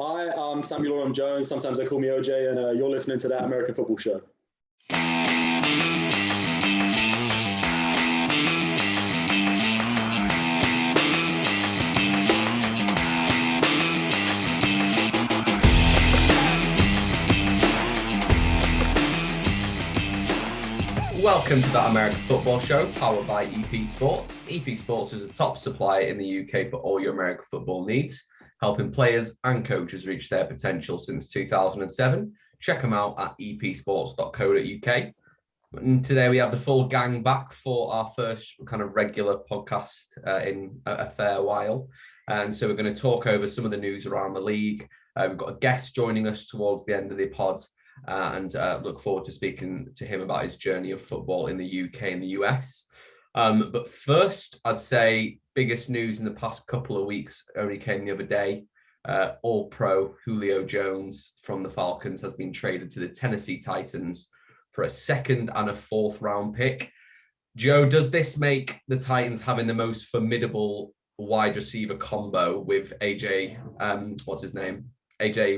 Hi, I'm Samuel Oram-Jones. Sometimes they call me OJ, and you're listening to That American Football Show. Welcome to That American Football Show, powered by EP Sports. EP Sports is a top supplier in the UK for all your American football needs, helping players and coaches reach their potential since 2007. Check them out at epsports.co.uk. And today we have the full gang back for our first kind of regular podcast in a fair while. And so we're going to talk over some of the news around the league. We've got a guest joining us towards the end of the pod. And look forward to speaking to him about his journey of football in the UK and the US. But first, I'd say biggest news in the past couple of weeks only came the other day. All-Pro Julio Jones from the Falcons has been traded to the Tennessee Titans for a second and a fourth round pick. Joe, does this make the Titans having the most formidable wide receiver combo with AJ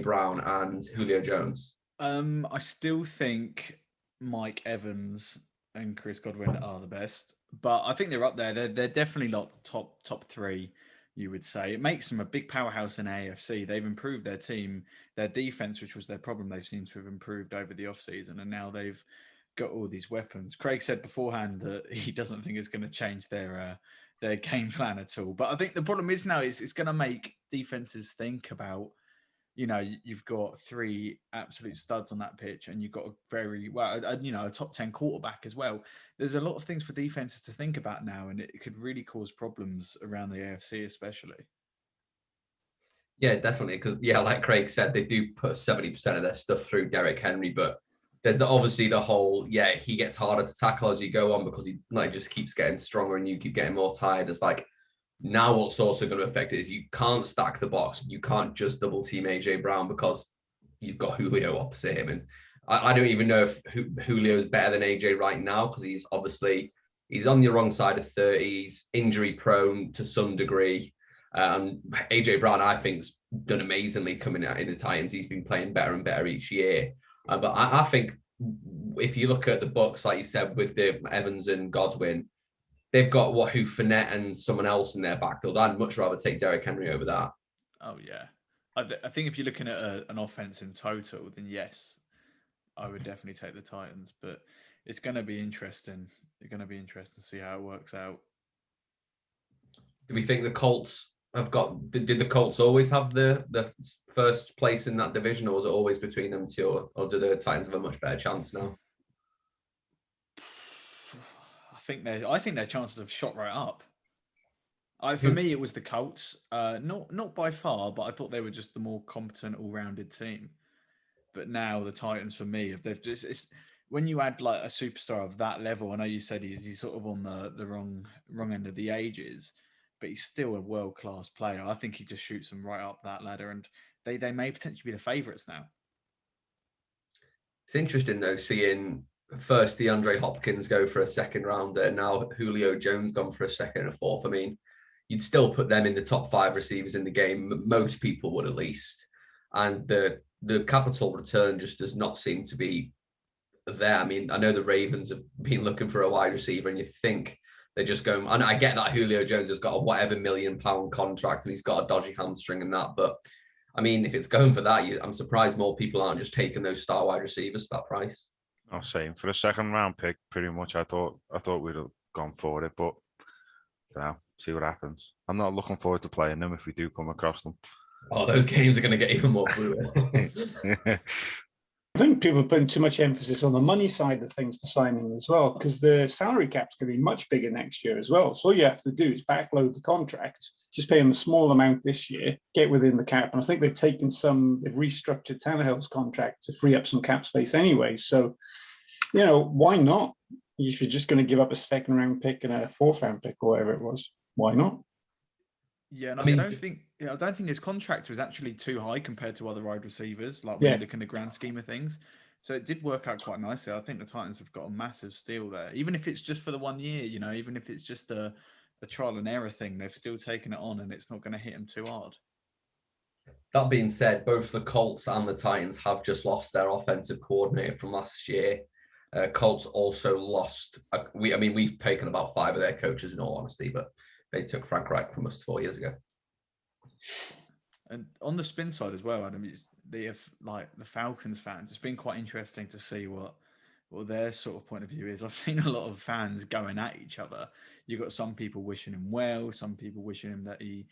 Brown and Julio Jones? I still think Mike Evans and Chris Godwin are the best, but I think they're up there. They're definitely not top three, you would say. It makes them a big powerhouse in AFC. They've improved their team, their defense, which was their problem. They've seemed to have improved over the offseason, and now they've got all these weapons. Craig said beforehand that he doesn't think it's going to change their game plan at all. But I think the problem is now it's going to make defenses think about, you know, you've got three absolute studs on that pitch, and you've got a top 10 quarterback as well. There's a lot of things for defenses to think about now, and it could really cause problems around the AFC, especially. Yeah, definitely. Because, like Craig said, they do put 70% of their stuff through Derrick Henry, but there's obviously the whole, he gets harder to tackle as you go on because he just keeps getting stronger and you keep getting more tired. It's like, now what's also going to affect it is you can't stack the box. You can't just double team AJ Brown because you've got Julio opposite him. And I don't even know if Julio is better than AJ right now because he's on the wrong side of 30. He's injury prone to some degree. AJ Brown, I think, has done amazingly coming out in the Titans. He's been playing better and better each year. But I think if you look at the Bucs, like you said, with the Evans and Godwin, they've got Fournette and someone else in their backfield. I'd much rather take Derrick Henry over that. Oh, yeah. I think if you're looking at an offense in total, then yes, I would definitely take the Titans. But it's going to be interesting. It's going to be interesting to see how it works out. Do we think the Colts have got... Did the Colts always have the first place in that division, or was it always between them two? Or do the Titans have a much better chance now? I think their chances have shot right up. For me, it was the Colts. Not by far, but I thought they were just the more competent, all-rounded team. But now the Titans, for me, when you add like a superstar of that level, I know you said he's sort of on the wrong end of the ages, but he's still a world-class player. I think he just shoots them right up that ladder, and they may potentially be the favourites now. It's interesting though, seeing first DeAndre Hopkins go for a second rounder, and now Julio Jones gone for a second and a fourth. I mean, you'd still put them in the top 5 receivers in the game. Most people would, at least. And the capital return just does not seem to be there. I mean, I know the Ravens have been looking for a wide receiver, and you think they're just going... And I get that Julio Jones has got a whatever £1 million contract and he's got a dodgy hamstring and that, but I mean, if it's going for that, I'm surprised more people aren't just taking those star wide receivers at that price. I'm saying for a second round pick, pretty much. I thought we'd have gone for it, but see what happens. I'm not looking forward to playing them if we do come across them. Oh, those games are going to get even more brutal. I think people are putting too much emphasis on the money side of things for signing as well, because the salary cap's going to be much bigger next year as well. So all you have to do is backload the contract, just pay them a small amount this year, get within the cap. And I think they've restructured Tannehill's contract to free up some cap space anyway. So, why not? If you're just going to give up a second round pick and a fourth round pick or whatever it was, why not? Yeah, and I don't think his contract was actually too high compared to other wide receivers, like when you look in the grand scheme of things. So it did work out quite nicely. I think the Titans have got a massive steal there. Even if it's just for the 1 year, even if it's just a trial and error thing, they've still taken it on and it's not going to hit them too hard. That being said, both the Colts and the Titans have just lost their offensive coordinator from last year. Colts also lost. We've taken about 5 of their coaches in all honesty, but they took Frank Reich from us 4 years ago. And on the spin side as well, Adam, the Falcons fans. It's been quite interesting to see what their sort of point of view is. I've seen a lot of fans going at each other. You've got some people wishing him well, some people wishing him that he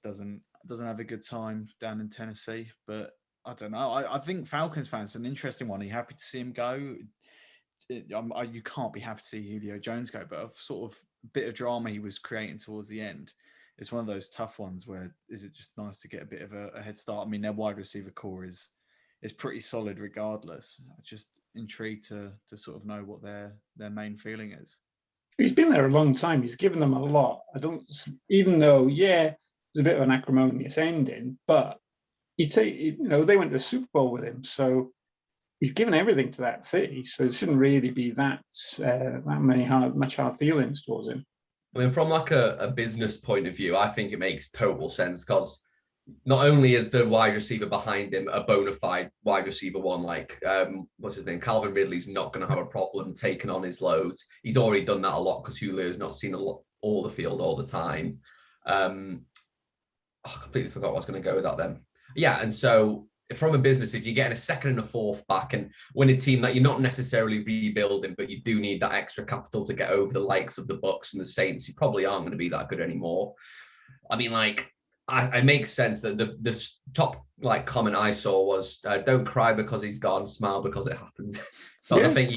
doesn't have a good time down in Tennessee. But I don't know. I think Falcons fans an interesting one. Are you happy to see him go? You can't be happy to see Julio Jones go, but a sort of bit of drama he was creating towards the end. It's one of those tough ones where is it just nice to get a bit of a head start? I mean, their wide receiver core is pretty solid regardless. I'm just intrigued to sort of know what their main feeling is. He's been there a long time. He's given them a lot. Even though, it was a bit of an acrimonious ending, but they went to a Super Bowl with him. So he's given everything to that city. So it shouldn't really be that much hard feelings towards him. I mean, from like a business point of view, I think it makes total sense because not only is the wide receiver behind him a bona fide wide receiver one, like what's his name, Calvin Ridley's not going to have a problem taking on his loads. He's already done that a lot because Julio's not seen all the field all the time. I completely forgot what I was going to go with that then. Yeah, and so from a business, if you're getting a second and a fourth back and win a team that you're not necessarily rebuilding, but you do need that extra capital to get over the likes of the Bucks and the Saints, who probably aren't going to be that good anymore. I mean, like, it makes sense that the top comment I saw was don't cry because he's gone, smile because it happened. Because I think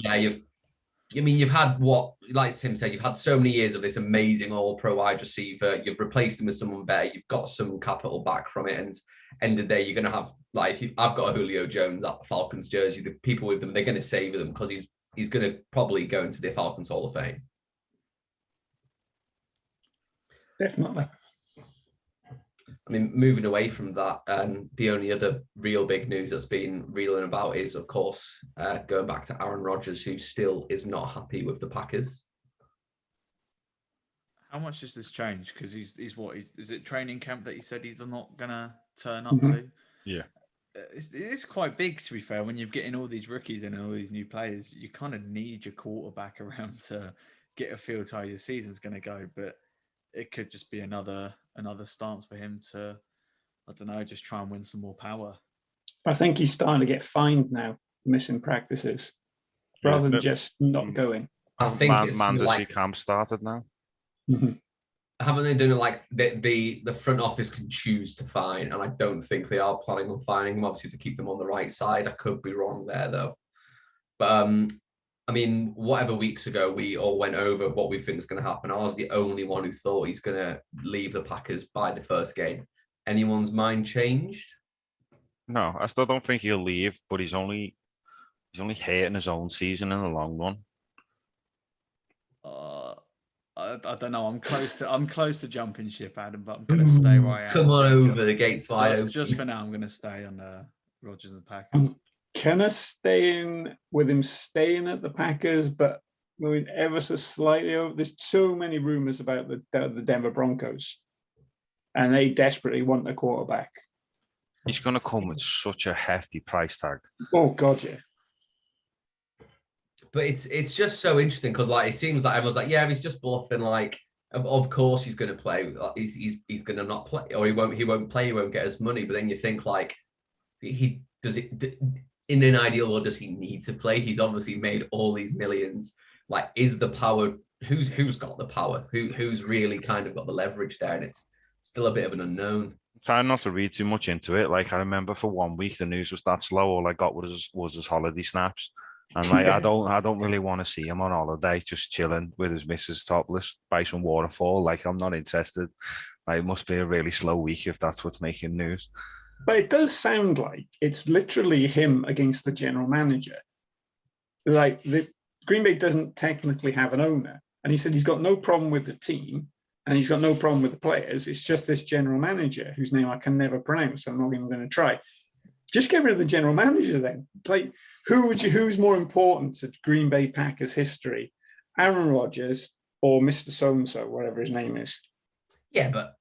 you've had what, like Tim said, you've had so many years of this amazing all-pro wide receiver. You've replaced him with someone better. You've got some capital back from it, and end of the day, you're going to have I've got a Julio Jones at Falcons jersey. The people with them, they're going to savor them because he's going to probably go into the Falcons Hall of Fame. Definitely. I mean, moving away from that, the only other real big news that's been reeling about is, of course, going back to Aaron Rodgers, who still is not happy with the Packers. How much does this change? Because is it training camp that he said he's not going to turn up to? Yeah. It's quite big, to be fair. When you're getting all these rookies and all these new players, you kind of need your quarterback around to get a feel to how your season's going to go. But it could just be another stance for him to, I don't know, just try and win some more power. I think he's starting to get fined now for missing practices rather than just not going. I think mandatory camp started now. Mm-hmm. Haven't they done it like the front office can choose to fine, and I don't think they are planning on fining them, obviously, to keep them on the right side. I could be wrong there though. But I mean, whatever weeks ago we all went over what we think is going to happen. I was the only one who thought he's going to leave the Packers by the first game. Anyone's mind changed? No, I still don't think he'll leave, but he's only hating his own season in the long run. I don't know. I'm close to jumping ship, Adam, but I'm going to stay where I am. Come on over, the gate's wide open. Just for now, I'm going to stay on Rodgers and Packers. I'm kind of staying with him staying at the Packers, but moving ever so slightly over. There's so many rumors about the Denver Broncos, and they desperately want a quarterback. He's going to come with such a hefty price tag. Oh God, yeah. But it's just so interesting because it seems like everyone's like, yeah, he's just bluffing. Like, of course he's going to play. He's going to not play, or he won't play. He won't get his money. But then you think he does it in an ideal world. Does he need to play? He's obviously made all these millions. Like, is the power? Who's got the power? Who's really kind of got the leverage there? And it's still a bit of an unknown. Trying not to read too much into it. Like, I remember for 1 week the news was that slow. All I got was his holiday snaps. And I don't really want to see him on holiday, just chilling with his missus topless by some waterfall. Like, I'm not interested. Like, it must be a really slow week if that's what's making news. But it does sound like it's literally him against the general manager. Like, the Green Bay doesn't technically have an owner, and he said he's got no problem with the team and he's got no problem with the players. It's just this general manager whose name I can never pronounce. So I'm not even going to try. Just get rid of the general manager then. Like, who's more important to Green Bay Packers history, Aaron Rodgers or Mr. So-and-so, whatever his name is? Yeah, but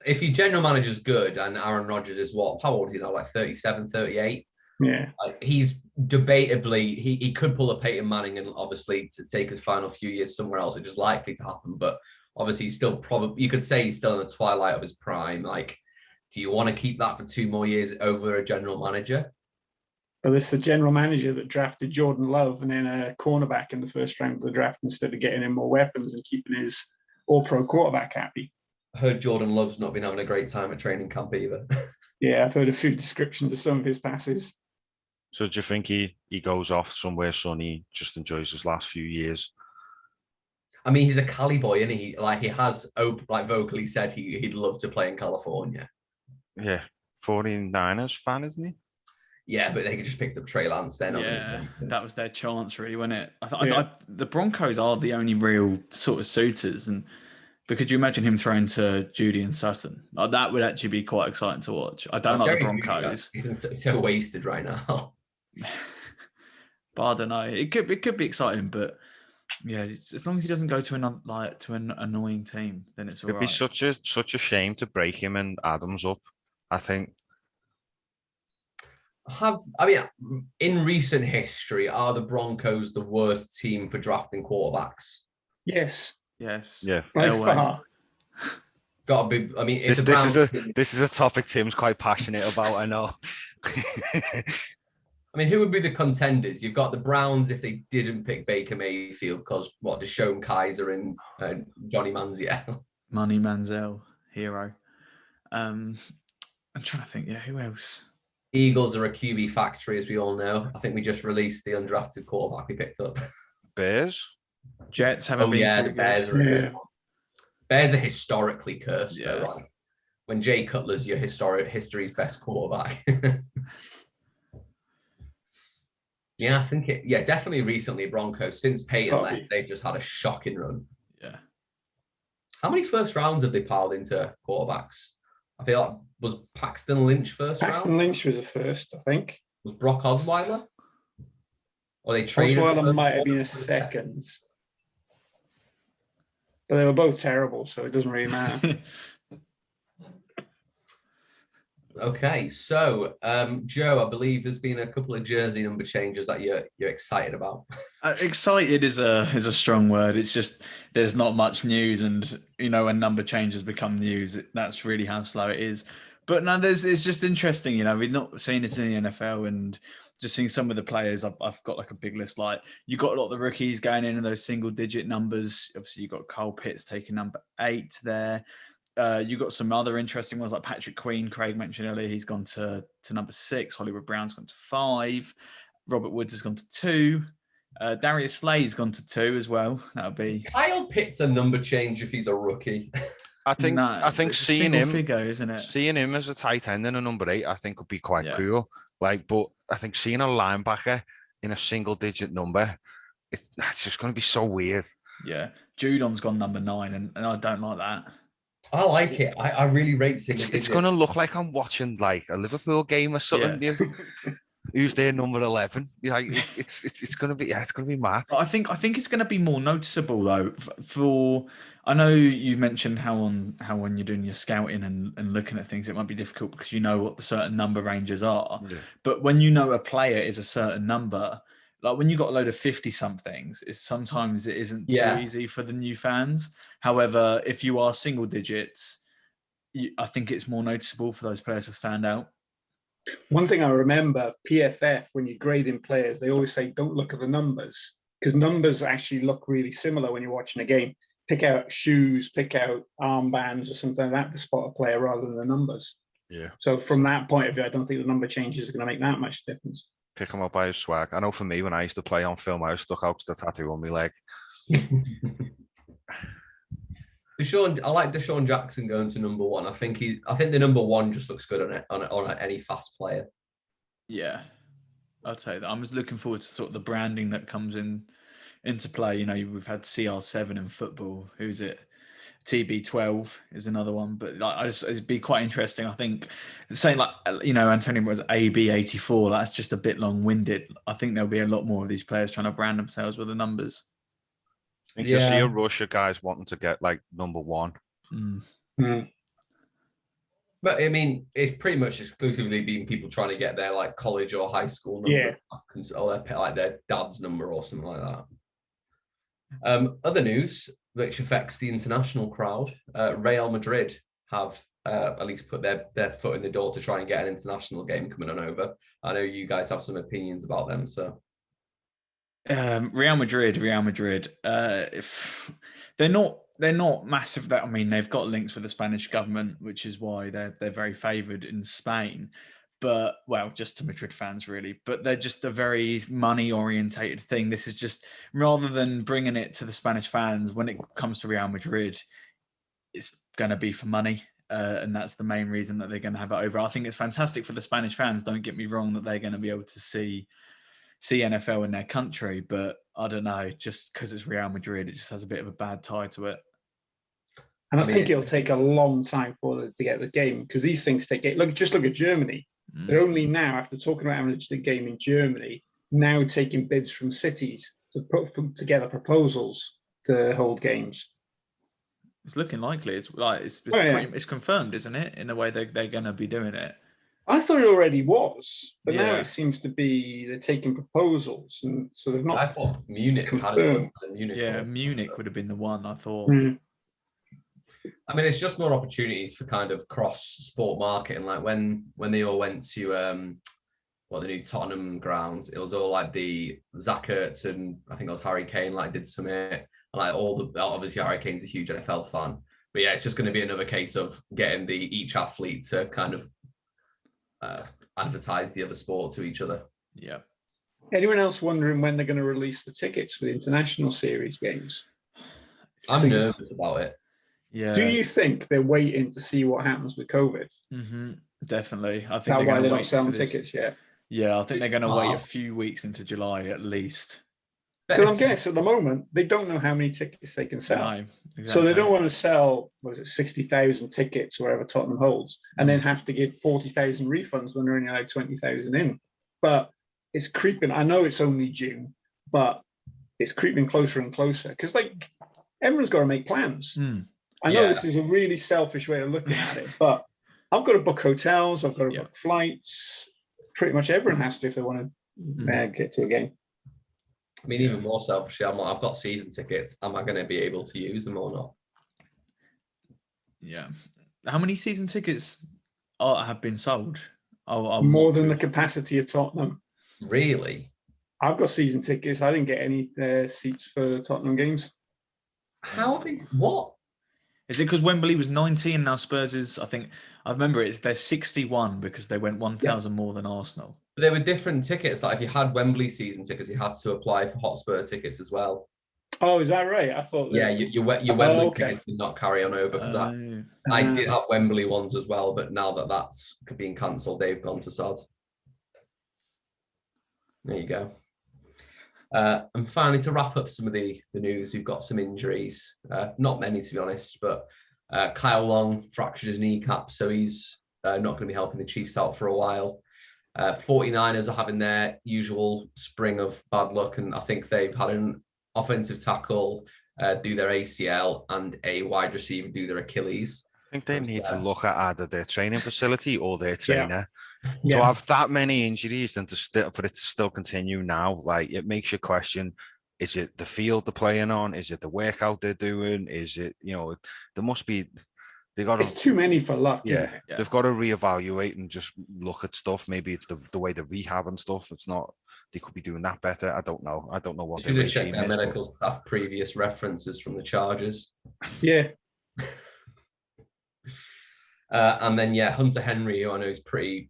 if your general manager's good and Aaron Rodgers is what? How old is he now? Like 37, 38? Yeah. Like he's debatably, he could pull a Peyton Manning and obviously to take his final few years somewhere else, which is likely to happen. But obviously he's still probably, you could say he's still in the twilight of his prime. Like, do you want to keep that for 2 more years over a general manager? Well, it's the general manager that drafted Jordan Love and then a cornerback in the first round of the draft instead of getting him more weapons and keeping his all-pro quarterback happy. I heard Jordan Love's not been having a great time at training camp either. Yeah, I've heard a few descriptions of some of his passes. So do you think he goes off somewhere sunny, just enjoys his last few years? I mean, he's a Cali boy, isn't he? Like he has vocally said he'd love to play in California. Yeah, 49ers fan, isn't he? Yeah, but they could just picked up Trey Lance then. Yeah, that was their chance, really, wasn't it? Yeah. The Broncos are the only real sort of suitors, and but could you imagine him throwing to Judy and Sutton? Like, that would actually be quite exciting to watch. I don't like the Broncos. He's so wasted right now. But I don't know. It could be exciting, but yeah, as long as he doesn't go to an annoying team, then it's all It'd right. be such a shame to break him and Adams up. I think. In recent history, are the Broncos the worst team for drafting quarterbacks? Yes. Yes. Yeah. By far. Got to be. I mean, this is a topic Tim's quite passionate about. I know. I mean, who would be the contenders? You've got the Browns if they didn't pick Baker Mayfield because Deshaun Kaiser and Johnny Manziel. Money Manziel, hero. I'm trying to think. Yeah, who else? Eagles are a QB factory, as we all know. I think we just released the undrafted quarterback we picked up. Bears. Jets haven't been so the good. Bears Bears are historically cursed. Yeah. Though, right? When Jay Cutler's your history's best quarterback. Yeah, I think definitely recently Broncos. Since Peyton left, they've just had a shocking run. Yeah. How many first rounds have they piled into quarterbacks? I feel like was Paxton Lynch first Paxton round? Lynch was a first, I think. Was Brock Osweiler? Or they traded? Osweiler might have been a second. But they were both terrible, so it doesn't really matter. Okay, so Joe, I believe there's been a couple of jersey number changes that you're excited about. Excited is a strong word. It's just there's not much news, and when number changes become news, that's really how slow it is. But no, it's just interesting. We've not seen it in the NFL, and just seeing some of the players. I've got like a big list. Like you got a lot of the rookies going in those single digit numbers. Obviously, you got Cole Pitts taking number 8 there. You got some other interesting ones like Patrick Queen, Craig mentioned earlier. He's gone to number 6. Hollywood Brown's gone to 5. Robert Woods has gone to 2. Darius Slay's gone to 2 as well. That'll be Kyle Pitts a number change if he's a rookie. I think seeing him figure, isn't it? Seeing him as a tight end in a number 8, I think would be quite cool. But I think seeing a linebacker in a single digit number, it's just going to be so weird. Yeah, Judon's gone number 9, and I don't like that. I like it. I really rate it. It's going to look like I'm watching like a Liverpool game or something. Yeah. Who's their number 11? It's going to be mad. I think it's going to be more noticeable though. For I know you mentioned how when you're doing your scouting and looking at things, it might be difficult because you know what the certain number ranges are. Yeah. But when you know a player is a certain number, like when you got a load of 50 somethings, sometimes it isn't too easy for the new fans. However, if you are single digits, I think it's more noticeable for those players to stand out. One thing I remember, PFF, when you're grading players, they always say, don't look at the numbers because numbers actually look really similar when you're watching a game. Pick out shoes, pick out armbands or something like that to spot a player rather than the numbers. Yeah. So from that point of view, I don't think the number changes are going to make that much difference. Pick him up by his swag. I know for me, when I used to play on film, I was stuck out the tattoo on my leg. I like Deshaun Jackson going to number 1. I think the number 1 just looks good on any fast player. Yeah, I'll tell you that. I'm just looking forward to sort of the branding that comes into play. We've had CR7 in football. Who's it? TB12 is another one, but it'd be quite interesting. I think saying Antonio was AB84. That's just a bit long-winded. I think there'll be a lot more of these players trying to brand themselves with the numbers. I think you'll see a rush of guys wanting to get like number 1. Mm. But I mean, it's pretty much exclusively been people trying to get their like college or high school numbers back, or their dad's number or something like that. Other news which affects the international crowd: Real Madrid have at least put their foot in the door to try and get an international game coming on over. I know you guys have some opinions about them, so. Real Madrid. If they're not massive. That I mean, they've got links with the Spanish government, which is why they're very favoured in Spain. But well, just to Madrid fans really. But they're just a very money orientated thing. This is just rather than bringing it to the Spanish fans. When it comes to Real Madrid, it's going to be for money. And that's the main reason that they're going to have it over. I think it's fantastic for the Spanish fans. Don't get me wrong, that they're going to be able to see NFL in their country, but I don't know, just because it's Real Madrid, it just has a bit of a bad tie to it. And I think it'll take a long time for them to get the game, because these things take it. Look at Germany. They're only now, after talking about having a game in Germany, now taking bids from cities to put together proposals to hold games. It's looking likely. It's confirmed, isn't it? In a way, they're going to be doing it. I thought it already was, but now it seems to be they're taking proposals, and so they've not. I thought Munich confirmed. had it. Munich would have been the one, I thought. I mean, it's just more opportunities for kind of cross-sport marketing. Like when they all went to the new Tottenham grounds, it was all like the Zach Ertz and I think it was Harry Kane did some it. And like obviously Harry Kane's a huge NFL fan, but yeah, it's just going to be another case of getting each athlete to kind of advertise the other sport to each other. Yeah. Anyone else wondering when they're going to release the tickets for the international series games? I'm nervous about it. Yeah. Do you think they're waiting to see what happens with COVID? Mm-hmm. Definitely. I think that's why they're not selling tickets yet. Yeah, I think they're going to wait a few weeks into July at least. Because I'm guessing at the moment they don't know how many tickets they can sell. No, exactly. So they don't want to sell 60,000 tickets, wherever Tottenham holds, and then have to give 40,000 refunds when they're only allowed 20,000 in. But it's creeping. I know it's only June, but it's creeping closer and closer because everyone's got to make plans. I know this is a really selfish way of looking at it, but I've got to book hotels, I've got to book flights. Pretty much everyone has to if they want to get to a game. I mean, even more selfishly, I've got season tickets. Am I going to be able to use them or not? Yeah. How many season tickets have been sold? More than the capacity of Tottenham. Really? I've got season tickets. I didn't get any seats for Tottenham games. How have they? What? Is it because Wembley was 90 and now Spurs is, I remember they're 61 because they went 1,000 more than Arsenal. But there were different tickets. Like if you had Wembley season tickets, you had to apply for Hotspur tickets as well. Oh, is that right? I thought. Yeah, your Wembley tickets did not carry on over because I did have Wembley ones as well, but now that's being cancelled, they've gone to sod. There you go. And finally, to wrap up some of the news, we've got some injuries. Not many, to be honest, but Kyle Long fractured his kneecap, so he's not going to be helping the Chiefs out for a while. 49ers are having their usual spring of bad luck, and I think they've had an offensive tackle do their ACL and a wide receiver do their Achilles. I think they need to look at either their training facility or their trainer. Yeah. To have that many injuries and for it to still continue now, it makes you question: is it the field they're playing on? Is it the workout they're doing? Is it there must be? It's too many for luck. Yeah, they've got to reevaluate and just look at stuff. Maybe it's the way they rehab and stuff. It's not. They could be doing that better. I don't know. I don't know what their regime is. Medical staff previous references from the Chargers. Yeah. And then Hunter Henry, who I know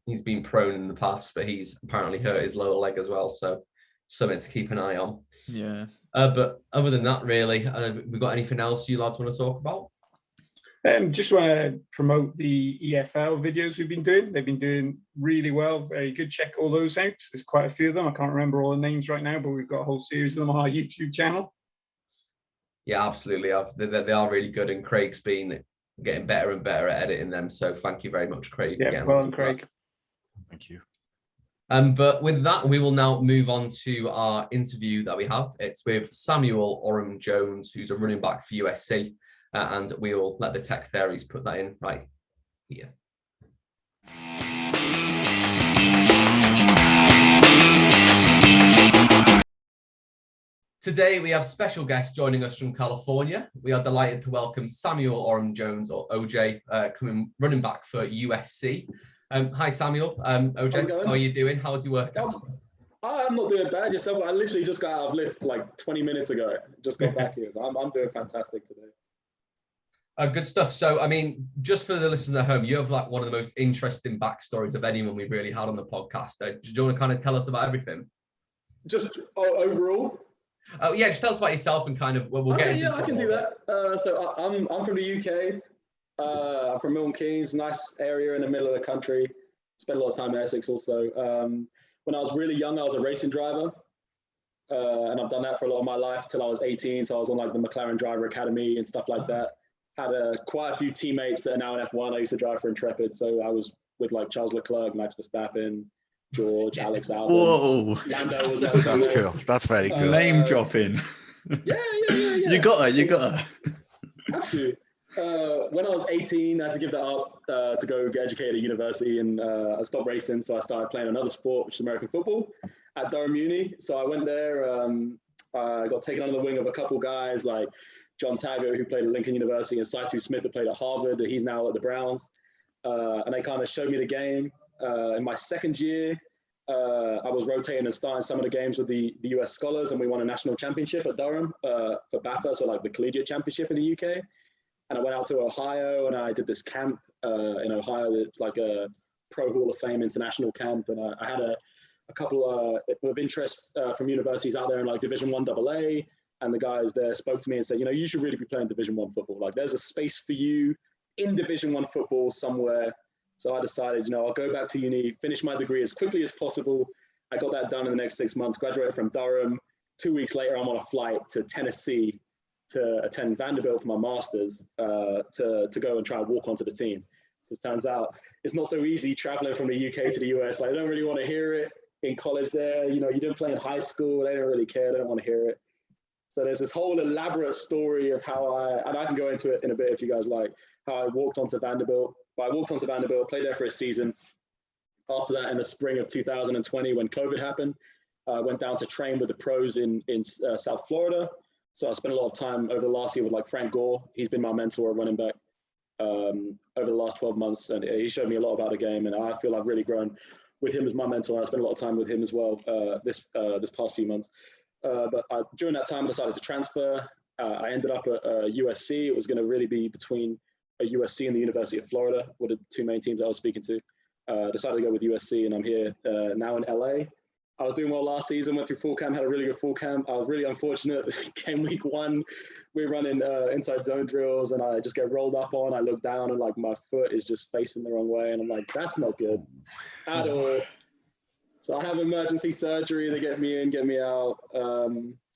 he's been prone in the past, but he's apparently hurt his lower leg as well. So something to keep an eye on. Yeah. But other than that, really, we got anything else you lads want to talk about? Just want to promote the EFL videos we've been doing. They've been doing really well. Very good. Check all those out. There's quite a few of them. I can't remember all the names right now, but we've got a whole series of them on our YouTube channel. Yeah, absolutely. They are really good, and Craig's been getting better and better at editing them. So thank you very much, Craig. Yeah, well done, Craig. Thank you. But with that, we will now move on to our interview that we have. It's with Samuel Oram-Jones, who's a running back for USC. And we will let the tech fairies put that in right here. Today, we have special guests joining us from California. We are delighted to welcome Samuel Oram-Jones, or OJ, running back for USC. Hi, Samuel. OJ, how are you doing? How's your workout? I'm not doing bad. Yourself? I literally just got out of lift like 20 minutes ago. Just got back here. So I'm doing fantastic today. Good stuff. So, I mean, just for the listeners at home, you have like one of the most interesting backstories of anyone we've really had on the podcast. Do you want to kind of tell us about everything? Just overall? Yeah, just tell us about yourself and kind of, we'll get into I can do that. So I'm from the UK. I'm from Milton Keynes, nice area in the middle of the country. Spent a lot of time in Essex also. When I was really young, I was a racing driver. And I've done that for a lot of my life till I was 18. So I was on like the McLaren Driver Academy and stuff like that. Had quite a few teammates that are now in F1. I used to drive for Intrepid. So I was with like Charles Leclerc, Max Verstappen, George, Alex Albon. Whoa. Lando was That's cool. That's very cool. Name dropping. Yeah. You got her. Have to. When I was 18, I had to give that up to go get educated at university, and I stopped racing, so I started playing another sport, which is American football, at Durham Uni. So I went there. I got taken under the wing of a couple guys like John Taggart, who played at Lincoln University, and Saitu Smith, who played at Harvard. He's now at the Browns. And they kind of showed me the game. In my second year, I was rotating and starting some of the games with the US Scholars, and we won a national championship at Durham for BAFA, so like the collegiate championship in the UK. And I went out to Ohio, and I did this camp in Ohio. It's like a Pro Hall of Fame international camp, and I had a couple of interests from universities out there in like Division I AA, and the guys there spoke to me and said, you should really be playing Division I football. Like, there's a space for you in Division I football somewhere. So I decided, I'll go back to uni, finish my degree as quickly as possible. I got that done in the next 6 months, graduated from Durham. 2 weeks later, I'm on a flight to Tennessee to attend Vanderbilt for my master's, to go and try and walk onto the team. It turns out it's not so easy traveling from the UK to the US. Like, I don't really want to hear it in college there. You didn't play in high school. They don't really care. They don't want to hear it. So there's this whole elaborate story of how and I can go into it in a bit if you guys like, how I walked onto Vanderbilt. But I walked onto Vanderbilt, played there for a season. After that, in the spring of 2020, when COVID happened, I went down to train with the pros in South Florida. So I spent a lot of time over the last year with like Frank Gore. He's been my mentor, running back, over the last 12 months. And he showed me a lot about the game. And I feel I've really grown with him as my mentor. I spent a lot of time with him as well this past few months. But during that time, I decided to transfer. I ended up at USC. It was going to really be between USC and the University of Florida were the two main teams I was speaking to. Decided to go with USC, and I'm here now in LA. I was doing well last season, went through fall camp, had a really good fall camp. I was really unfortunate. Game week 1, we're running inside zone drills, and I just get rolled up on. I look down, and like my foot is just facing the wrong way, and I'm like, that's not good at all. So I have emergency surgery. They get me in, get me out.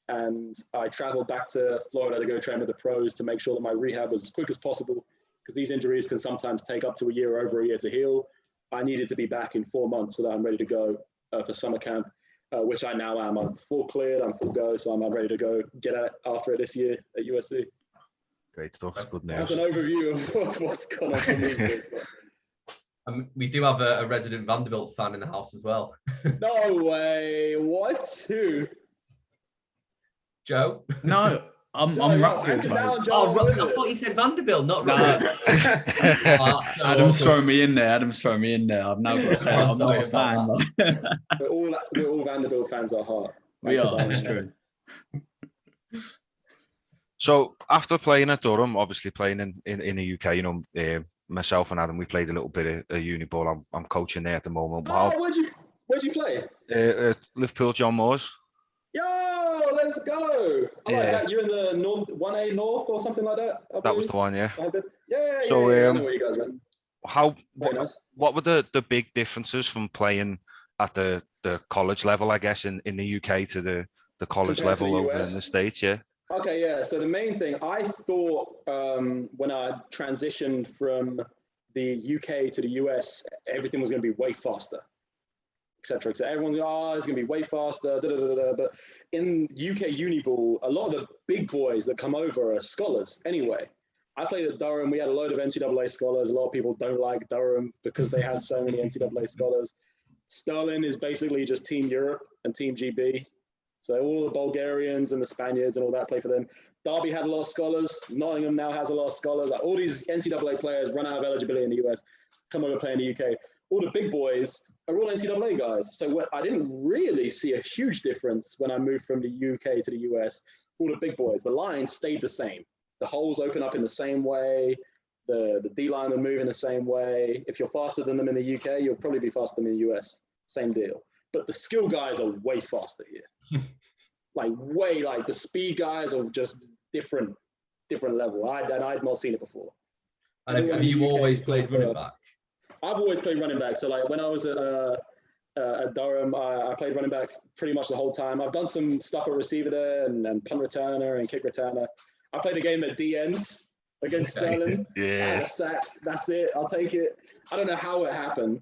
And I traveled back to Florida to go train with the pros to make sure that my rehab was as quick as possible, because these injuries can sometimes take up to a year or over a year to heal. I needed to be back in 4 months so that I'm ready to go for summer camp, which I now am. I'm full cleared, I'm full go, so I'm ready to go get at after it this year at USC. Great stuff. Good news. That's an overview of what's going on for me. We do have a resident Vanderbilt fan in the house as well. No way. What? Who? Joe? No, I'm Rutgers, mate. I thought you said Vanderbilt, not Rutgers. Adam's throwing me in there. I've now got to say I'm not a fan. We're all Vanderbilt fans at heart. We are. That's true. So after playing at Durham, obviously playing in the UK, myself and Adam, we played a little bit of uni ball. I'm coaching there at the moment. Where'd you play? Liverpool, John Moores. Yo, let's go! I like that. You're in the North 1A North or something like that. That was the one, yeah. Yeah. So, I know where you guys went. What were the big differences from playing at the college level, I guess, in the UK to the college level over in the States? Yeah. Okay, yeah. So the main thing I thought when I transitioned from the UK to the US, everything was going to be way faster, etc. Everyone's like, it's going to be way faster. But in UK uni ball, a lot of the big boys that come over are scholars anyway. I played at Durham. We had a load of NCAA scholars. A lot of people don't like Durham because they have so many NCAA scholars. Sterling is basically just Team Europe and Team GB. So all the Bulgarians and the Spaniards and all that play for them. Derby had a lot of scholars. Nottingham now has a lot of scholars. Like all these NCAA players run out of eligibility in the US, come over play in the UK. All the big boys are all NCAA guys. So I didn't really see a huge difference when I moved from the UK to the US. All the big boys, the line stayed the same. The holes open up in the same way. The D-line will move in the same way. If you're faster than them in the UK, you'll probably be faster than in the US. Same deal. But the skill guys are way faster here. Like the speed guys are just different level. I'd not seen it before. And have you always played running back? I've always played running back. So like when I was at Durham, I played running back pretty much the whole time. I've done some stuff at receiver there and punt returner and kick returner. I played a game at D ends against Sterling. Yes. I had a sack. That's it. I'll take it. I don't know how it happened,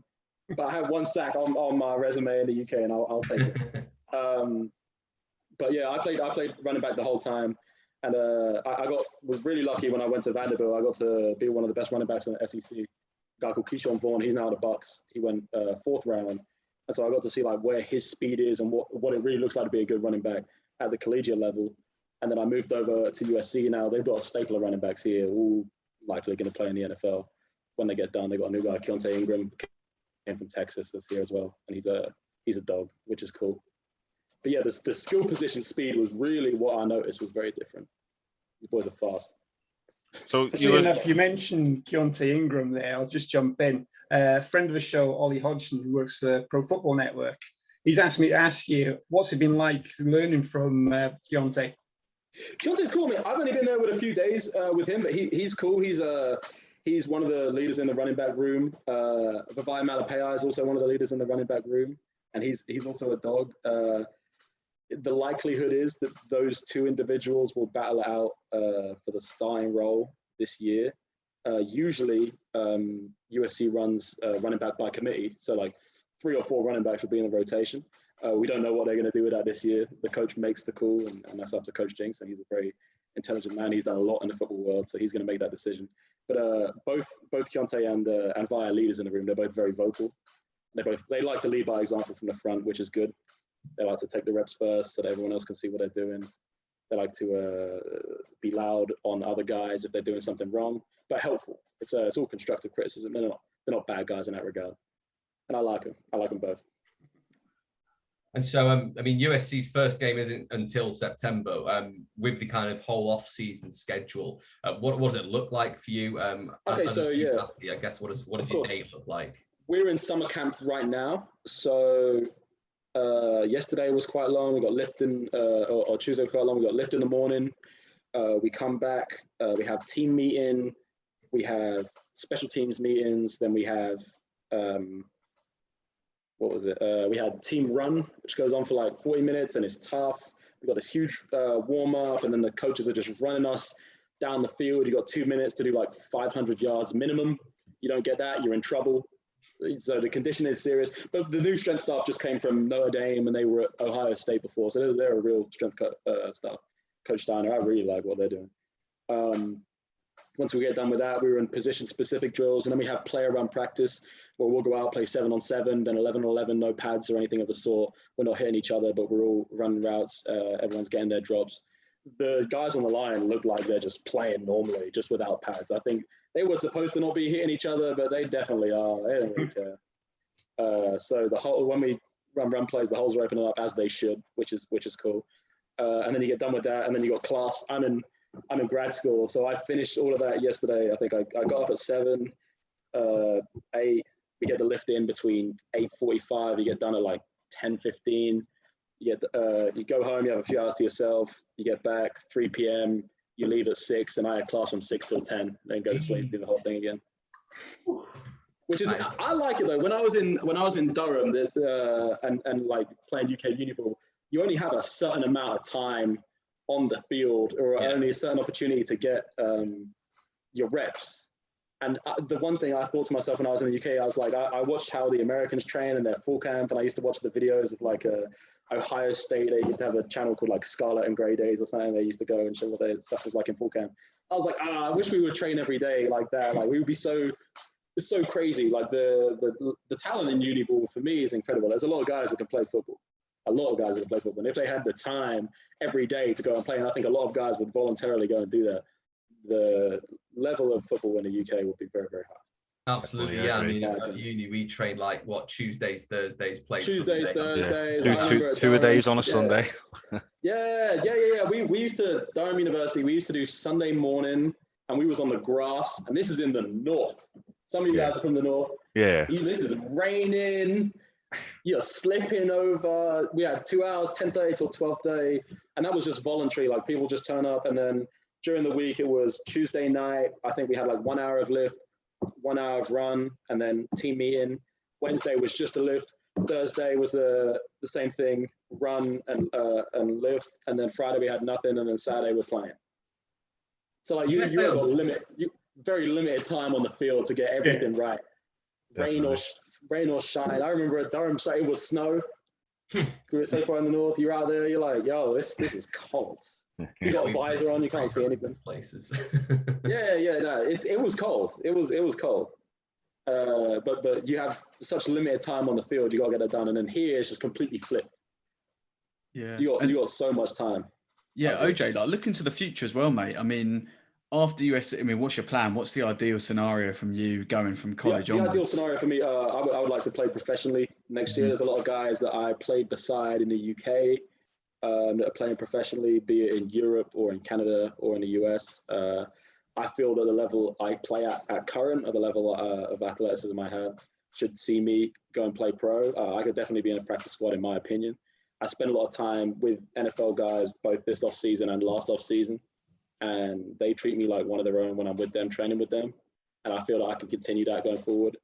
but I had one sack on my resume in the UK, and I'll take it. But yeah, I played running back the whole time, and I was really lucky when I went to Vanderbilt. I got to be one of the best running backs in the SEC. A guy called Keyshawn Vaughn. He's now at the Bucks. He went 4th round, and so I got to see like where his speed is and what it really looks like to be a good running back at the collegiate level. And then I moved over to USC now. They've got a staple of running backs here, all likely going to play in the NFL when they get done. They've got a new guy, Keontae Ingram, came from Texas, that's here as well. And he's a dog, which is cool. But yeah, the skill position speed was really what I noticed was very different. These boys are fast. So you mentioned Keontae Ingram there. I'll just jump in. Friend of the show, Ollie Hodgson, who works for Pro Football Network, he's asked me to ask you, what's it been like learning from Keontae? Keontae's cool, man. I've only been there with a few days with him, but he's cool. He's one of the leaders in the running back room. Vavai Malapaya is also one of the leaders in the running back room, and he's also a dog. The likelihood is that those two individuals will battle it out for the starting role this year. Usually, USC runs running back by committee, so like 3 or 4 running backs will be in the rotation. We don't know what they're going to do with that this year. The coach makes the call, and that's up to Coach Jinks, and he's a very intelligent man. He's done a lot in the football world, so he's going to make that decision. But both Keontae and Vi are leaders in the room. They're both very vocal. They like to lead by example from the front, which is good. They like to take the reps first so that everyone else can see what they're doing. They like to be loud on other guys if they're doing something wrong, but helpful. It's all constructive criticism. They're not bad guys in that regard. And I like them. I like them both. And so, USC's first game isn't until September. With the kind of whole off-season schedule, what does it look like for you? I guess what does your day look like? We're in summer camp right now, so yesterday was quite long. We got lifting, or Tuesday was quite long. We got lift in the morning. We come back. We have team meeting. We have special teams meetings. Then we have we had team run, which goes on for like 40 minutes, and it's tough. We got this huge warm up, and then the coaches are just running us down the field. You got 2 minutes to do like 500 yards minimum. You don't get that, you're in trouble. So the condition is serious. But the new strength staff just came from Notre Dame, and they were at Ohio State before, so they're a real strength staff. Coach Steiner, I really like what they're doing. Once we get done with that, we were in position-specific drills, and then we have player-run practice where we'll go out, play 7-on-7, then 11-on-11, no pads or anything of the sort. We're not hitting each other, but we're all running routes. Everyone's getting their drops. The guys on the line look like they're just playing normally, just without pads. I think they were supposed to not be hitting each other, but they definitely are. They don't really care. So when we run plays, the holes are opening up as they should, which is cool. And then you get done with that, and then you got class. I'm in grad school, so I finished all of that yesterday. I think I got up at 7, 8. We get the lift in between 8:45. You get done at like 10:15. You go home. You have a few hours to yourself. You get back 3 p.m. You leave at 6, and I had class from 6 till 10. Then go to sleep, do the whole thing again. Which is I like it though. When I was in Durham, there's and like playing UK uni ball, you only have a certain amount of time on the field, or only a certain opportunity to get your reps. And the one thing I thought to myself when I was in the UK, I was like, I watched how the Americans train in their full camp, and I used to watch the videos of like Ohio State. They used to have a channel called like Scarlet and Grey Days or something. They used to go and show what their stuff was like in full camp. I was like, I wish we would train every day like that. Like we would be it's so crazy. Like the talent in uni ball for me is incredible. There's a lot of guys that can play football. a lot of guys that play football. And if they had the time every day to go and play, and I think a lot of guys would voluntarily go and do that, the level of football in the UK would be very, very high. Absolutely, yeah. I mean, at uni, we train like Tuesdays, Thursdays, play Tuesdays, Thursdays. Yeah. Two a days on a Sunday. Yeah. We used to, Durham University, we used to do Sunday morning, and we was on the grass, and this is in the north. Some of you guys are from the north. Yeah. This is raining. You're slipping over. We had 2 hours, 10:30 till 12:30, and that was just voluntary. Like people just turn up, and then during the week it was Tuesday night. I think we had like 1 hour of lift, 1 hour of run, and then team meeting. Wednesday was just a lift. Thursday was the same thing, run and lift, and then Friday we had nothing, and then Saturday we're playing. So like you have a very limited time on the field to get everything right. Rain or shine. I remember at Durham, it was snow. We were so far in the north. You're out there. You're like, yo, this is cold. You got a visor on. You can't see anything. Places. No, it was cold. It was cold. But you have such limited time on the field. You got to get it done. And then here it's just completely flipped. Yeah. You got so much time. Yeah, OJ, like looking to the future as well, mate. I mean, after USC, I mean, what's your plan? What's the ideal scenario from you going from college the onwards? Ideal scenario for me, I would like to play professionally next year. There's a lot of guys that I played beside in the UK that are playing professionally, be it in Europe or in Canada or in the US. I feel that the level I play at current, or the level of athleticism I have, should see me go and play pro. I could definitely be in a practice squad, in my opinion. I spend a lot of time with NFL guys, both this offseason and last offseason, and they treat me like one of their own when I'm with them, training with them. And I feel that I can continue that going forward.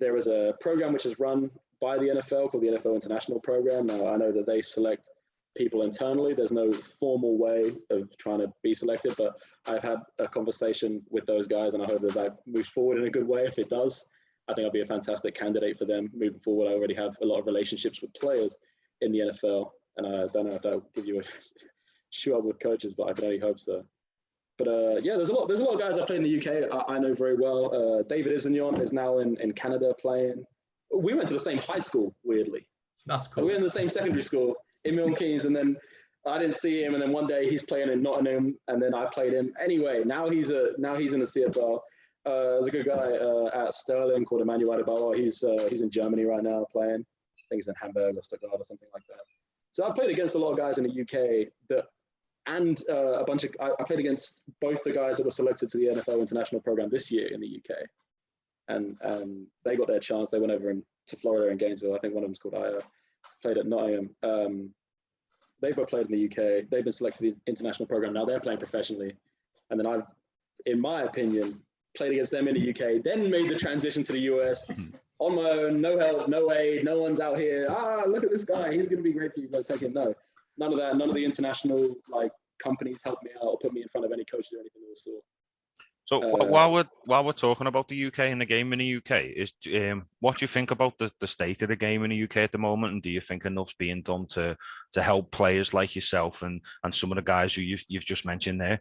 There is a program which is run by the NFL called the NFL International Program. Now, I know that they select people internally. There's no formal way of trying to be selected, but I've had a conversation with those guys, and I hope that moves forward in a good way. If it does, I think I'll be a fantastic candidate for them moving forward. I already have a lot of relationships with players in the NFL, and I don't know if that'll give you a shoe up with coaches, but I can only hope so. But there's a lot of guys I play in the UK I know very well. David Isignon is now in Canada playing. We went to the same high school, weirdly. That's cool. We were in the same secondary school in Milton Keynes, and then I didn't see him, and then one day he's playing in Nottingham, and then I played him. Anyway, now he's in the CFL. There's a good guy at Sterling called Emmanuel Adebayo. He's in Germany right now playing. I think he's in Hamburg or Stuttgart or something like that. So I played against a lot of guys in the UK I played against both the guys that were selected to the NFL International Program this year in the UK. And they got their chance. They went over to Florida and Gainesville. I think one of them's called Aya. Played at Nottingham. They both played in the UK. They've been selected to the international program. Now they're playing professionally. And then I've, in my opinion, played against them in the UK, then made the transition to the US on my own, no help, no aid, no one's out here. Look at this guy. He's going to be great for you. Go take him. No, none of that. None of the international companies helped me out or put me in front of any coaches or anything of the sort. So while we're talking about the UK and the game in the UK, is what do you think about the state of the game in the UK at the moment, and do you think enough's being done to help players like yourself and some of the guys who you've just mentioned there?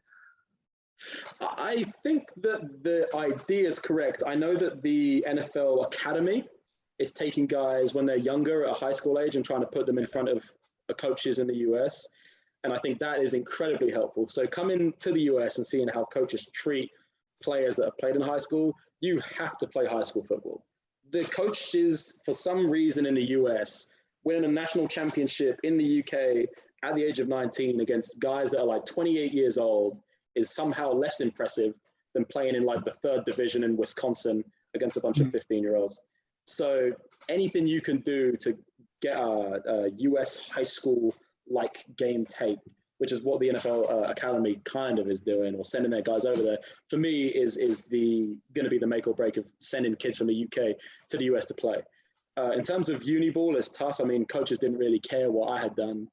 I think that the idea is correct. I know that the NFL Academy is taking guys when they're younger at a high school age and trying to put them in front of coaches in the US. And I think that is incredibly helpful. So coming to the US and seeing how coaches treat players that have played in high school, you have to play high school football. The coaches, for some reason in the US, winning a national championship in the UK at the age of 19 against guys that are like 28 years old is somehow less impressive than playing in like the third division in Wisconsin against a bunch of 15-year-olds. So anything you can do to get a US high school like game tape, which is what the NFL Academy kind of is doing, or sending their guys over there, for me is going to be the make or break of sending kids from the UK to the US to play. In terms of uni ball, it's tough. I mean, coaches didn't really care what I had done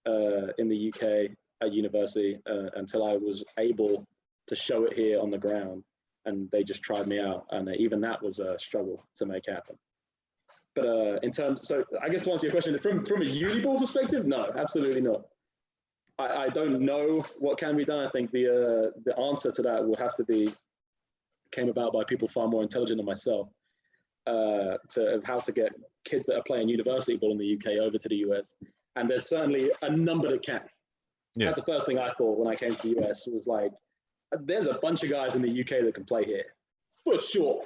in the UK at university until I was able to show it here on the ground, and they just tried me out, and even that was a struggle to make happen. But so I guess to answer your question, from a uni ball perspective, no, absolutely not. I don't know what can be done. I think the answer to that will have to came about by people far more intelligent than myself. of how to get kids that are playing university ball in the UK over to the US. And there's certainly a number that can. Yeah. That's the first thing I thought when I came to the US was like, there's a bunch of guys in the UK that can play here, for sure.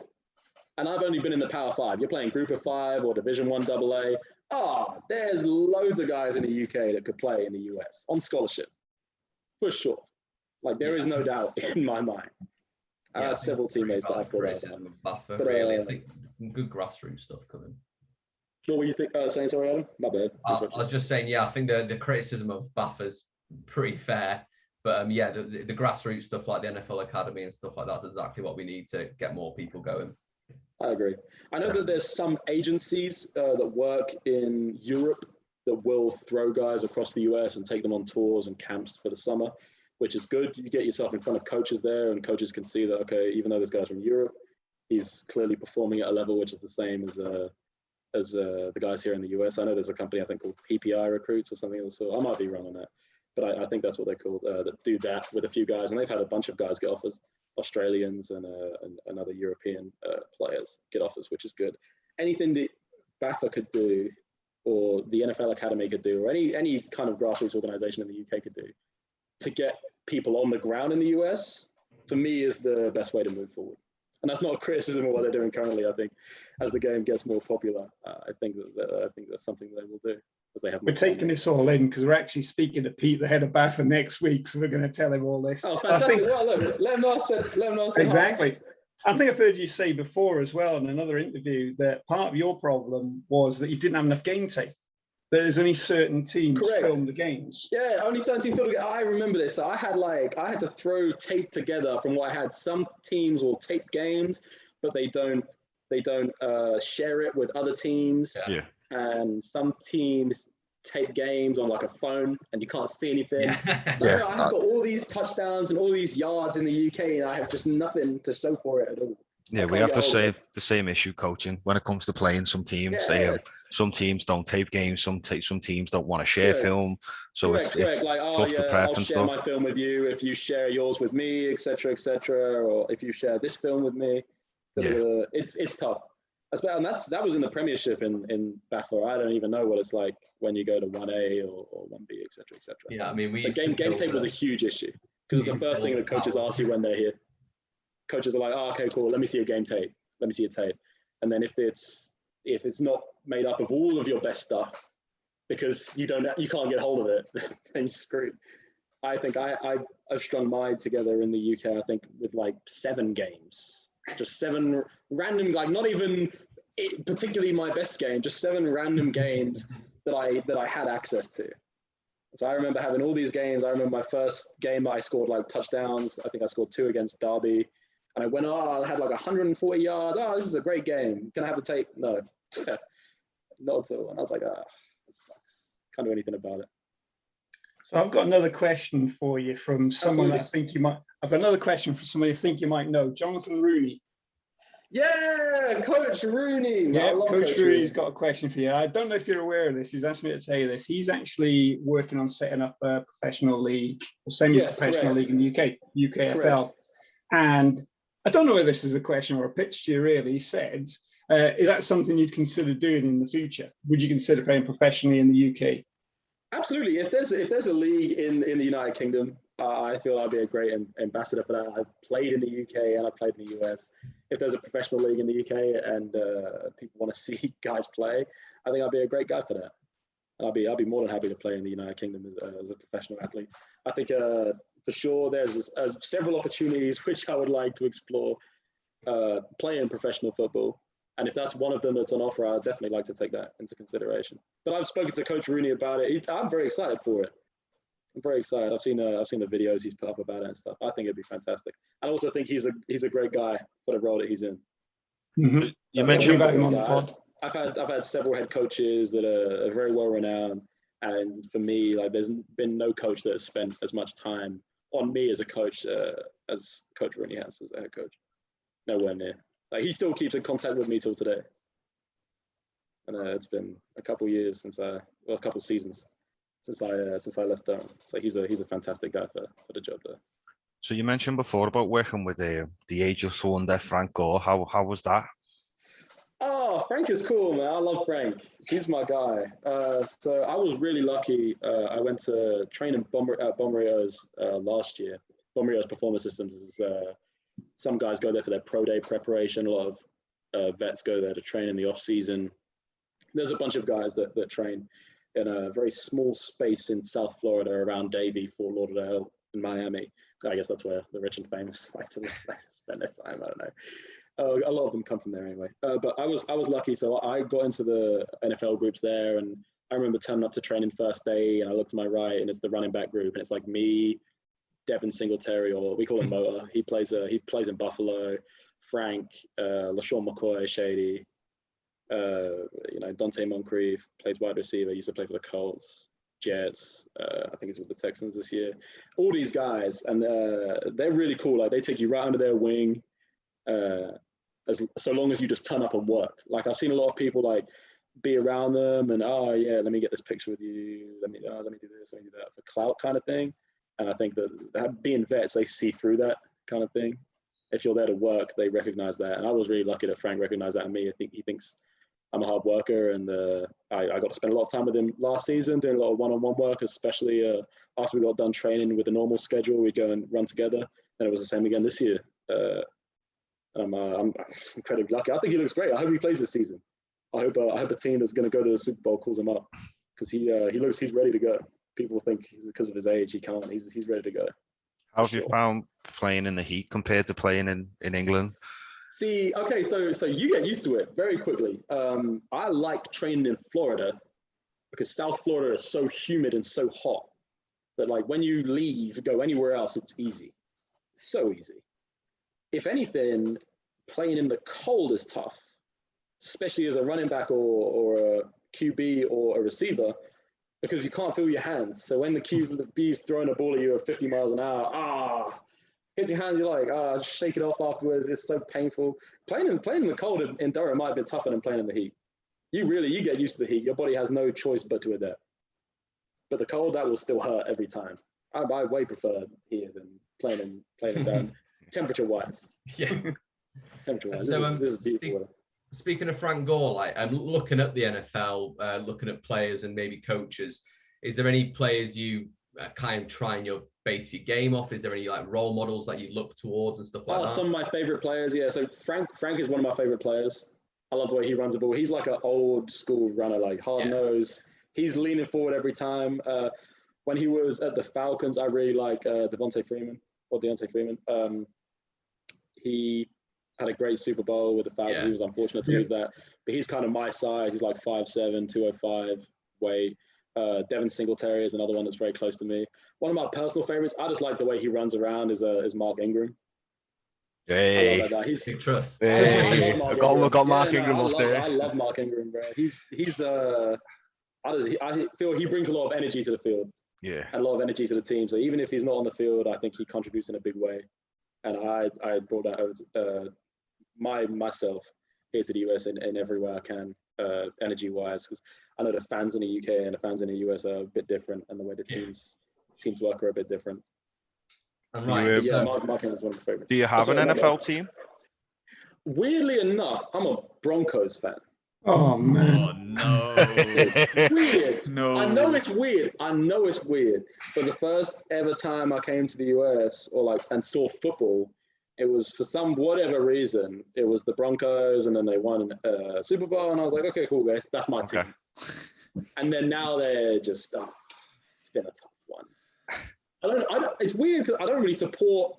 And I've only been in the Power 5. You're playing Group of 5 or Division 1 AA. There's loads of guys in the UK that could play in the US on scholarship, for sure. Like, there is no doubt in my mind. I had several teammates that I've brought out. But really, like, good grassroots stuff coming. What were you saying, sorry, Adam? My bad. I was just saying, I think the criticism of Baffer's pretty fair. But the grassroots stuff like the NFL Academy and stuff like that's exactly what we need to get more people going. I agree. I know that there's some agencies that work in Europe that will throw guys across the US and take them on tours and camps for the summer, which is good. You get yourself in front of coaches there, and coaches can see that, okay, even though this guy's from Europe, he's clearly performing at a level which is the same as the guys here in the US. I know there's a company, I think, called PPI Recruits or something else. So I might be wrong on that. But I think that's what they're called, that do that with a few guys. And they've had a bunch of guys get offers, Australians and other European players get offers, which is good. Anything that BAFA could do, or the NFL Academy could do, or any kind of grassroots organization in the UK could do to get people on the ground in the US, for me, is the best way to move forward. And that's not a criticism of what they're doing currently. I think as the game gets more popular, I think that's something they will do. We're taking this all in because we're actually speaking to Pete, the head of BAFA, next week, so we're going to tell him all this. Oh, fantastic! Well, look, let him know. Exactly. I think I've heard you say before as well in another interview that part of your problem was that you didn't have enough game tape. There's only certain teams film the games. Yeah, only certain teams film. I remember this. So I had to throw tape together from what I had. Some teams will tape games, but they don't share it with other teams. Yeah. And some teams tape games on like a phone, and you can't see anything. I've got all these touchdowns and all these yards in the UK, and I have just nothing to show for it at all. Yeah, we have the same issue coaching when it comes to playing. Some teams, some teams don't tape games. Some teams don't want to share film, so it's like, tough to prep and stuff. I'll share my film with you if you share yours with me, etc., or if you share this film with me. It's tough. And that was in the Premiership in BAFA. I don't even know what it's like when you go to 1A or 1B, etc., etc. Yeah, I mean, game tape was a huge issue because it's the first thing that coaches ask you when they're here. Coaches are like, okay, cool, let me see a game tape. Let me see a tape. And then if it's not made up of all of your best stuff, because you can't get hold of it, then you're screwed. I think I've strung mine together in the UK, I think, with like 7 games. Just 7 random, like not even particularly my best game, just 7 random games that I had access to. So I remember having all these games. I remember my first game that I scored like touchdowns. I think I scored 2 against Derby. And I went, I had like 140 yards. This is a great game. Can I have the tape? No, not at all. And I was like, this sucks. Can't do anything about it. So I've got another question for you from someone I think you might. I've got another question from somebody I think you might know, Jonathan Rooney. Yeah, Coach Rooney. Yeah, Coach Rooney's got a question for you. I don't know if you're aware of this. He's asked me to say this. He's actually working on setting up a professional league or semi-professional league in the UKFL. And I don't know whether this is a question or a pitch to you, really. He said, is that something you'd consider doing in the future? Would you consider playing professionally in the UK? Absolutely. If there's a league in the United Kingdom, I feel I'd be a great ambassador for that. I've played in the UK and I've played in the US. If there's a professional league in the UK and people want to see guys play, I think I'd be a great guy for that. I'll be more than happy to play in the United Kingdom as a professional athlete. I think for sure there's several opportunities which I would like to explore playing professional football. And if that's one of them that's on offer, I'd definitely like to take that into consideration. But I've spoken to Coach Rooney about it. I'm very excited for it. I'm very excited. I've seen the videos he's put up about it and stuff. I think it'd be fantastic. I also think he's a great guy for the role that he's in. Mm-hmm. You mentioned about him on the pod. I've had several head coaches that are very well renowned, and for me, like there's been no coach that has spent as much time on me as a coach as Coach Rooney has as a head coach. Nowhere near. Like he still keeps in contact with me till today, and it's been a couple years a couple seasons since I left Durham. So he's a fantastic guy for the job there. So you mentioned before about working with the ageless wonder Frank Gore. How was that? Oh, Frank is cool, man. I love Frank. He's my guy. So I was really lucky. I went to train in Bomberio's last year. Bomberio's Performance Systems is some guys go there for their pro day preparation. A lot of vets go there to train in the off season. There's a bunch of guys that train in a very small space in South Florida around Davie, Fort Lauderdale, and Miami. I guess that's where the rich and famous like to spend their time. I don't know. A lot of them come from there anyway. But I was lucky, so I got into the NFL groups there, and I remember turning up to training first day, and I look to my right, and it's the running back group, and it's like me, Devin Singletary, or we call him Motor. He plays in Buffalo. Frank, LaShawn McCoy, Shady, Dante Moncrief plays wide receiver. Used to play for the Colts, Jets. I think he's with the Texans this year. All these guys, and they're really cool. Like they take you right under their wing. So long as you just turn up and work. Like I've seen a lot of people like be around them and let me get this picture with you. Let me do this, let me do that for clout kind of thing. And I think that being vets, they see through that kind of thing. If you're there to work, they recognize that. And I was really lucky that Frank recognized that in me. I think he thinks I'm a hard worker, and I got to spend a lot of time with him last season, doing a lot of one-on-one work, especially after we got done training with the normal schedule. We'd go and run together, and it was the same again this year. I'm incredibly lucky. I think he looks great. I hope he plays this season. I hope a team that's going to go to the Super Bowl calls him up, because he's ready to go. People think because of his age he can't. He's ready to go. How have you found playing in the heat compared to playing in England? See, okay, so you get used to it very quickly. I like training in Florida because South Florida is so humid and so hot that like when you leave, go anywhere else, it's easy. So easy. If anything, playing in the cold is tough, especially as a running back or a QB or a receiver, because you can't feel your hands. So when the QB's throwing a ball at you at 50 miles an hour, hits your hands, you're like, shake it off afterwards. It's so painful. Playing in the cold in Durham might have been tougher than playing in the heat. You get used to the heat. Your body has no choice but to adapt. But the cold, that will still hurt every time. I way prefer here than playing in Durham. Temperature-wise. Yeah. Temperature-wise. So, this is beautiful. Speaking of Frank Gore, like looking at the NFL, looking at players and maybe coaches, is there any players you kind of trying your basic game off? Is there any like role models that you look towards and stuff like that? Some of my favorite players, yeah. So Frank is one of my favorite players. I love the way he runs the ball. He's like an old school runner, like hard nose. He's leaning forward every time. When he was at the Falcons, I really like Deontay Freeman. He had a great Super Bowl with the Falcons. Yeah. He was unfortunate to lose that. But he's kind of my size. He's like 5'7", 205 weight. Devin Singletary is another one that's very close to me. One of my personal favorites, I just like the way he runs around, is Mark Ingram. Hey. I love that. He's trust. Hey. I got Mark Ingram off there. I love Mark Ingram, bro. I feel he brings a lot of energy to the field. Yeah. And a lot of energy to the team. So even if he's not on the field, I think he contributes in a big way. And I brought that over to myself here to the US in every way I can, energy-wise, because I know the fans in the UK and the fans in the US are a bit different, and the way the teams work are a bit different. I'm right. Mark Ingram's one of my favorites. Do you have an NFL team? Weirdly enough, I'm a Broncos fan. Oh man! Oh no! It's weird. No. I know it's weird. But the first ever time I came to the US and saw football, it was for whatever reason, it was the Broncos, and then they won Super Bowl, and I was like, okay, cool, guys, that's my team. And then now they're just, it's been a tough one. It's weird because I don't really support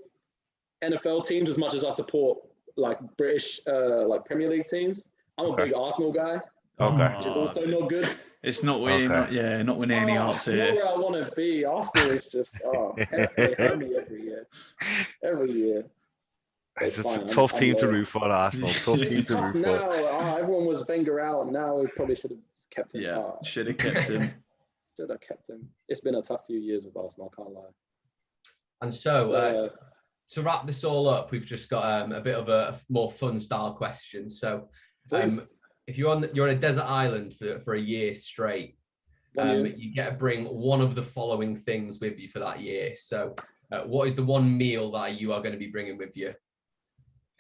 NFL teams as much as I support like British Premier League teams. I'm a big Arsenal guy, which is also not good. It's not winning, not winning any hearts here. It's not where I want to be. Arsenal is just, they hurt me every year. It's a tough team to root for, Arsenal. Tough team to root for. Now, everyone was Wenger out. Now we probably should have kept him. Yeah, should have kept him. Should have kept him. It's been a tough few years with Arsenal, I can't lie. And so, to wrap this all up, we've just got a bit of a more fun style question. So, if you're on a desert island for a year straight, you get to bring one of the following things with you for that year. So, what is the one meal that you are going to be bringing with you?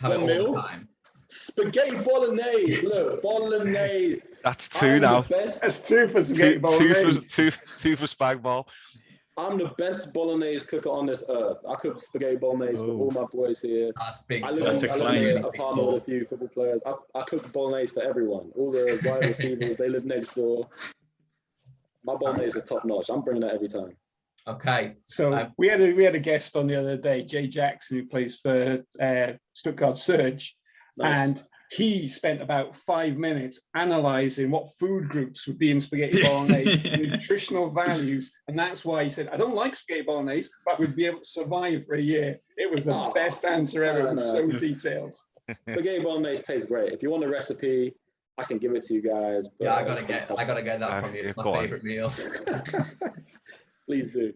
Have it all the time. Spaghetti bolognese. Look, bolognese. That's two now. That's two for spaghetti bolognese. Two for spag ball. I'm the best bolognese cooker on this earth. I cook spaghetti bolognese for all my boys here. That's big. I live in an apartment with a few football players. I cook bolognese for everyone. All the wide receivers, they live next door. My bolognese is top notch. I'm bringing that every time. Okay. So we had a guest on the other day, Jay Jackson, who plays for Stuttgart Surge, and he spent about 5 minutes analysing what food groups would be in spaghetti bolognese, nutritional values, and that's why he said, I don't like spaghetti bolognese, but we'd be able to survive for a year. It was the best answer ever. It was so detailed. Spaghetti bolognese tastes great. If you want a recipe, I can give it to you guys. But yeah, I gotta get that from you. It's my favourite meal. Please do.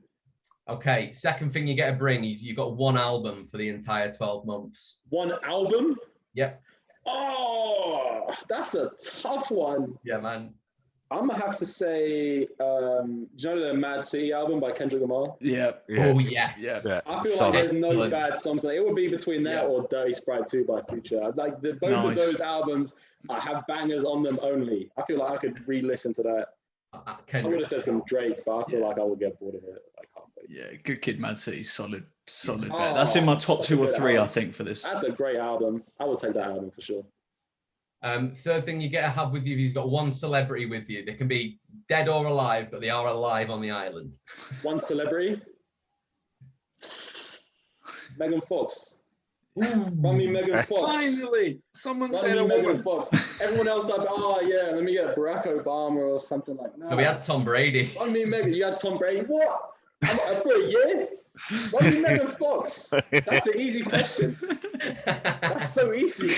Okay, second thing you get to bring, you got one album for the entire 12 months. One album? Yep. Oh, that's a tough one. Yeah, man. I'm gonna have to say, do you know the Mad City album by Kendrick Lamar? Yeah. Oh yes. Yeah. I feel like there's no bad songs. It would be between that or Dirty Sprite 2 by Future. Like both of those albums, I have bangers on them only. I feel like I could re-listen to that. I would have said some Drake, but I feel like I would get bored of it like halfway. Yeah, Good Kid, Mad City, solid bet. That's in my top 2 or 3, I think, for this. That's a great album. I would take that album for sure. Third thing you get to have with you, you've got one celebrity with you. They can be dead or alive, but they are alive on the island. One celebrity? Megan Fox. Run me Megan Fox. Finally, someone said a woman. Fox. Everyone else like, let me get Barack Obama or something like that. No, we had Tom Brady. Run me Megan. You had Tom Brady. What? For a year? Run me Megan Fox. That's an easy question. That's so easy.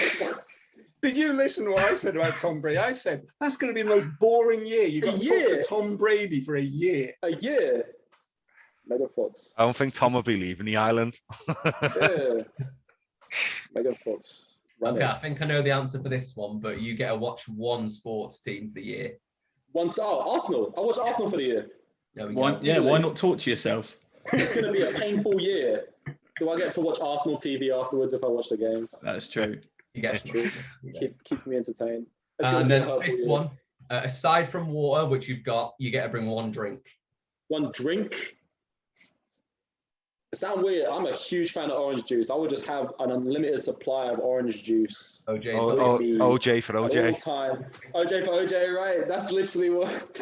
Did you listen to what I said about Tom Brady? I said, that's going to be the most boring year. You've got to talk to Tom Brady for a year. A year? Megan Fox. I don't think Tom will be leaving the island. Yeah. Megan Fox. Okay, I think I know the answer for this one, but you get to watch one sports team for the year. Arsenal. I watch Arsenal for the year. Why not talk to yourself? It's going to be a painful year. Do I get to watch Arsenal TV afterwards if I watch the games? That's true. You get true. Keep me entertained. And then fifth one, aside from water, which you've got, you get to bring one drink. One drink? It sounds weird. I'm a huge fan of orange juice. I would just have an unlimited supply of orange juice. OJ for OJ. All time. OJ for OJ, right? That's literally what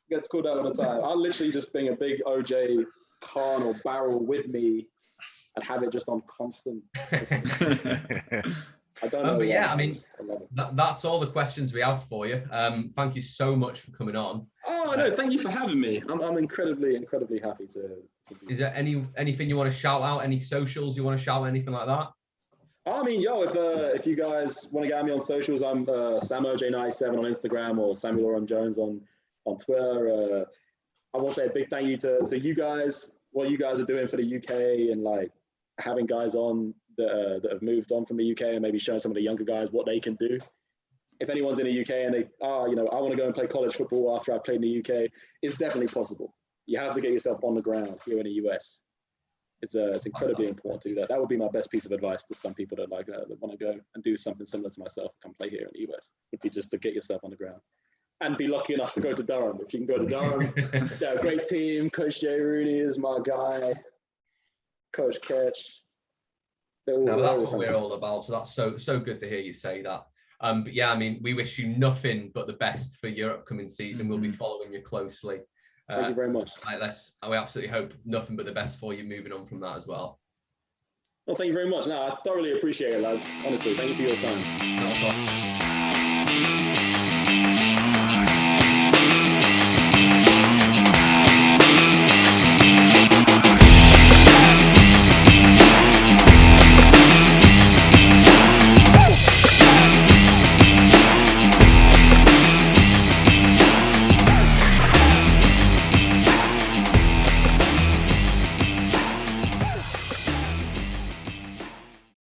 gets called out all the time. I'll literally just bring a big OJ can or barrel with me and have it just on constant. I don't know. But yeah, I mean, that's all the questions we have for you. Thank you so much for coming on. Oh, no, thank you for having me. I'm incredibly happy to be. Is there anything you want to shout out? Any socials you want to shout out? Anything like that? I mean, if you guys want to get at me on socials, I'm SamOJ97 on Instagram or Samuel Oram-Jones on Twitter. I want to say a big thank you to you guys, what you guys are doing for the UK and like having guys on that have moved on from the UK and maybe showing some of the younger guys what they can do. If anyone's in the UK and they, I want to go and play college football after I played in the UK, it's definitely possible. You have to get yourself on the ground here in the US. It's incredibly important to do that. That would be my best piece of advice to some people that that want to go and do something similar to myself, come play here in the US, would be just to get yourself on the ground and be lucky enough to go to Durham. If you can go to Durham, they're a great team. Coach Jay Rooney is my guy. Coach Ketch. That's what we're all about. So that's so good to hear you say that. But yeah, I mean, we wish you nothing but the best for your upcoming season. Mm-hmm. We'll be following you closely. Thank you very much. We absolutely hope nothing but the best for you moving on from that as well. Well, thank you very much. No, I thoroughly appreciate it, lads. Honestly, thank you for your time. Not a problem.